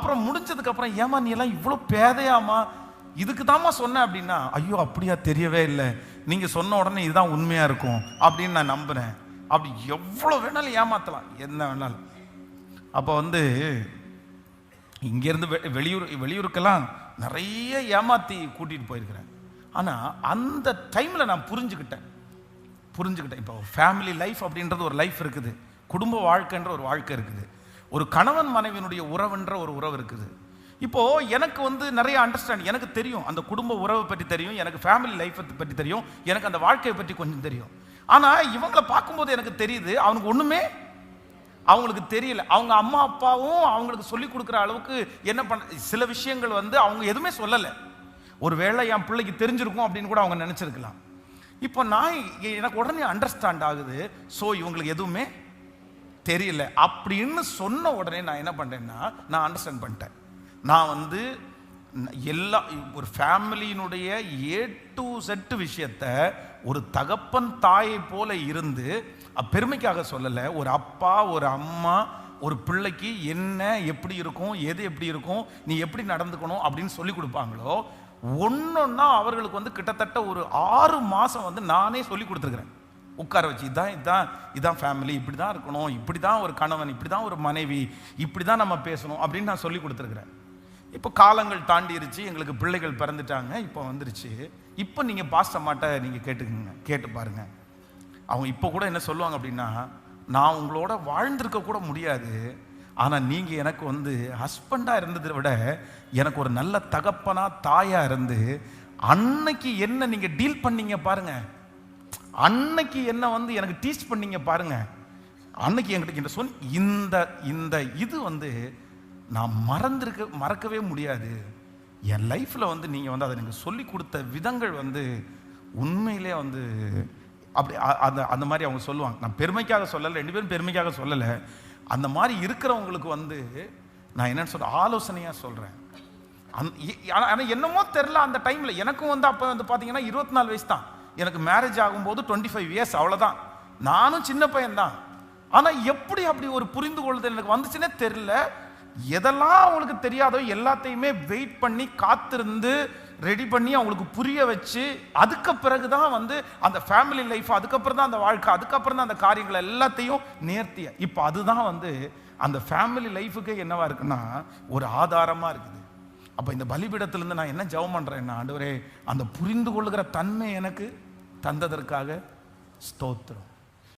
அப்புறம் முடிஞ்சதுக்கு அப்புறம் ஏமா நீ எல்லாம் இவ்வளோ பேதையாமா, இதுக்கு தாமா சொன்னேன் அப்படின்னா, ஐயோ அப்படியா, தெரியவே இல்லை, நீங்க சொன்ன உடனே இதுதான் உண்மையா இருக்கும் அப்படின்னு நான் நம்புறேன். அப்படி எவ்வளோ வேணாலும் ஏமாத்தலாம், என்ன வேணாலும். அப்போ இங்கேருந்து வெளியூருக்கெல்லாம் நிறைய ஏமாத்தி கூட்டிகிட்டு போயிருக்கிறேன். ஆனால் அந்த டைமில் நான் புரிஞ்சுக்கிட்டேன். இப்போ ஃபேமிலி லைஃப் அப்படின்றது ஒரு லைஃப் இருக்குது, குடும்ப வாழ்க்கைன்ற ஒரு வாழ்க்கை இருக்குது, ஒரு கணவன் மனைவியினுடைய உறவுன்ற ஒரு உறவு இருக்குது. இப்போது எனக்கு நிறைய அண்டர்ஸ்டாண்ட், எனக்கு தெரியும், அந்த குடும்ப உறவை பற்றி தெரியும், எனக்கு ஃபேமிலி லைஃப்பை பற்றி தெரியும், எனக்கு அந்த வாழ்க்கையை பற்றி கொஞ்சம் தெரியும். ஆனால் இவங்களை பார்க்கும்போது எனக்கு தெரியுது அவனுக்கு ஒன்றுமே அவங்களுக்கு தெரியல. அவங்க அம்மா அப்பாவும் அவங்களுக்கு சொல்லிக் கொடுக்குற அளவுக்கு என்ன பண்ண சில விஷயங்கள் அவங்க எதுவுமே சொல்லலை. ஒருவேளை என் பிள்ளைக்கு தெரிஞ்சிருக்கும் அப்படின்னு கூட அவங்க நினச்சிருக்கலாம். இப்போ எனக்கு உடனே அண்டர்ஸ்டாண்ட் ஆகுது, ஸோ இவங்களுக்கு எதுவுமே தெரியல அப்படின்னு சொன்ன உடனே நான் என்ன பண்ணுறேன்னா, நான் அண்டர்ஸ்டாண்ட் பண்ணிட்டேன். நான் எல்லா ஒரு ஃபேமிலியினுடைய A to Z விஷயத்த ஒரு தகப்பன் தாயை போல இருந்து, பெருமைக்காக சொல்லலை, ஒரு அப்பா ஒரு அம்மா ஒரு பிள்ளைக்கு என்ன எப்படி இருக்கும், எது எப்படி இருக்கும், நீ எப்படி நடந்துக்கணும் அப்படின்னு சொல்லி கொடுப்பாங்களோ, ஒன்னொன்னா அவர்களுக்கு கிட்டத்தட்ட ஒரு 6 மாதம் நானே சொல்லி கொடுத்துருக்குறேன். உட்கார வச்சு இதான் ஃபேமிலி, இப்படி தான் இருக்கணும், இப்படி தான் ஒரு கணவன், இப்படி தான் ஒரு மனைவி, இப்படி தான் நம்ம பேசணும் அப்படின்னு நான் சொல்லி கொடுத்துருக்குறேன். இப்போ காலங்கள் தாண்டிருச்சு, எங்களுக்கு பிள்ளைகள் பிறந்துட்டாங்க, இப்போ வந்துருச்சு. இப்போ நீங்கள் பாஸ்டர் அம்மாட்ட நீங்கள் கேட்டு பாருங்க. அவங்க இப்போ கூட என்ன சொல்லுவாங்க அப்படின்னா, நான் உங்களோட வாழ்ந்திருக்க கூட முடியாது, ஆனால் நீங்கள் எனக்கு ஹஸ்பண்டாக இருந்ததை விட எனக்கு ஒரு நல்ல தகப்பனா தாயாக இருந்து அன்னைக்கு என்ன நீங்கள் டீல் பண்ணீங்க பாருங்க, அன்னைக்கு என்ன எனக்கு டீச் பண்ணீங்க பாருங்க, அன்னைக்கு என்கிட்ட சொன்ன இந்த இது நான் மறக்கவே முடியாது. என் லைஃப்பில் நீங்கள் அதை எனக்கு சொல்லி கொடுத்த விதங்கள் உண்மையிலே அப்படி அந்த மாதிரி அவங்க சொல்லுவாங்க. நான் பெருமைக்காக சொல்லலை, 2 பேரும் பெருமைக்காக சொல்லலை. அந்த மாதிரி இருக்கிறவங்களுக்கு நான் என்னன்னு ஆலோசனையாக சொல்கிறேன். ஆனால் என்னமோ தெரில, அந்த டைமில் எனக்கும் அப்போ பார்த்தீங்கன்னா 24 வயசு தான். எனக்கு மேரேஜ் ஆகும்போது 25 இயர்ஸ், அவ்வளோதான். நானும் சின்ன பையன்தான். ஆனால் எப்படி அப்படி ஒரு புரிந்து கொள்ளுதல் எனக்கு வந்துச்சுன்னே தெரில. எதெல்லாம் அவங்களுக்கு தெரியாதோ எல்லாத்தையுமே வெயிட் பண்ணி காத்திருந்து ரெடி பண்ணி அவங்களுக்கு புரிய வச்சு, அதுக்கு பிறகுதான் அந்த ஃபேமிலி லைஃப், அதுக்கப்புறம் தான் அந்த வாழ்க்கை, அதுக்கப்புறம் தான் அந்த காரியங்கள் எல்லாத்தையும் நேர்த்திய. இப்போ அதுதான் அந்த ஃபேமிலி லைஃபுக்கே என்னவா இருக்குன்னா ஒரு ஆதாரமாக இருக்குது. அப்போ இந்த பலிபீடத்திலிருந்து நான் என்ன ஜெபம் பண்ணுறேன்னா, ஆண்டவரே அந்த புரிந்து கொள்ளுகிற தன்மை எனக்கு தந்ததற்காக ஸ்தோத்திரம்.